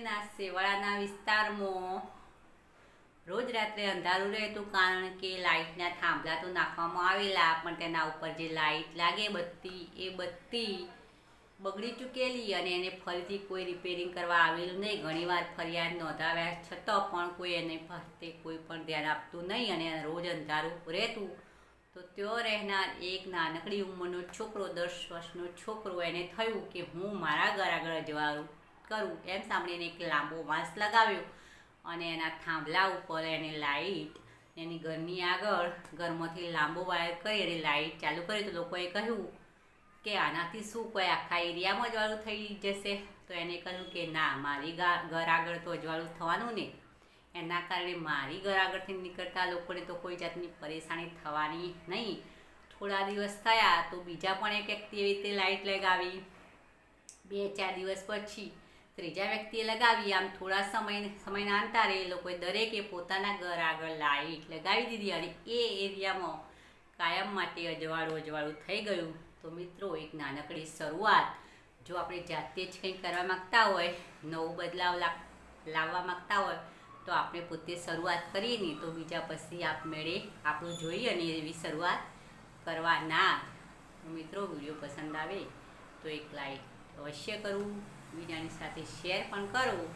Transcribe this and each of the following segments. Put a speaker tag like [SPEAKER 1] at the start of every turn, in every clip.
[SPEAKER 1] શહેરના સેવાળાના વિસ્તારમાં રોજ રાત્રે અંધારું રહેતું, કારણ કે લાઇટના થાંભલા તો નાખવામાં આવેલા, પણ તેના ઉપર જે લાઇટ લાગે બત્તી, એ બત્તી બગડી ચૂકેલી અને એને ફરીથી કોઈ રિપેરિંગ કરવા આવેલું નહીં. ઘણીવાર ફરિયાદ નોંધાવ્યા છતાં પણ કોઈ એને ફરતે કોઈ પણ ધ્યાન આપતું નહીં અને રોજ અંધારું રહેતું. તો ત્યાં રહેનાર એક નાનકડી ઉંમરનો છોકરો, 10 વર્ષનો છોકરો, એને થયું કે હું મારા ઘર આગળ અજવાળું કરું. એમ સાંભળીને એક લાંબો વાંસ લગાવ્યો અને એના થાંભલા ઉપર એને લાઇટ, એની ઘરની આગળ ઘરમાંથી લાંબો વાયર કરી અને લાઇટ ચાલુ કરી. તો લોકોએ કહ્યું કે આનાથી શું, કોઈ આખા એરિયામાં અજવાળું થઈ જશે? તો એને કહ્યું કે ના, મારી ઘર આગળ તો અજવાળું થવાનું ને, એના કારણે મારી ઘર આગળથી નીકળતા લોકોને તો કોઈ જાતની પરેશાની થવાની નહીં. થોડા દિવસ થયા તો બીજા પણ એક વ્યક્તિએ એવી રીતે લાઇટ લગાવી. 2-4 દિવસ પછી ત્રીજા વ્યક્તિએ લગાવી. આમ થોડા સમયના અંતરે એ લોકોએ દરેકે પોતાના ઘર આગળ લાઇટ લગાવી દીધી અને એ એરિયામાં કાયમ માટે અજવાળું થઈ ગયું. તો મિત્રો, એક નાનકડી શરૂઆત જો આપણે જાતે જ કંઈ કરવા માગતા હોય, નવો બદલાવ લાવવા માગતા હોય, તો આપણે પોતે શરૂઆત કરીએ નહીં તો બીજા પછી આપમેળે આપણું જોઈ અને એવી શરૂઆત કરવા ના. મિત્રો, વિડીયો પસંદ આવે તો એક લાઈક અવશ્ય કરવું, બીજાની સાથે શેર પણ કરવું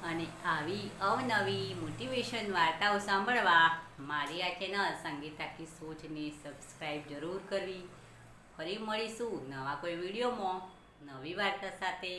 [SPEAKER 1] અને આવી અવનવી મોટિવેશન વાર્તાઓ સાંભળવા મારી આ ચેનલ સંગીતા કી સોચને સબસ્ક્રાઈબ જરૂર કરવી. ફરી મળીશું નવા કોઈ વિડીયોમાં નવી વાર્તા સાથે.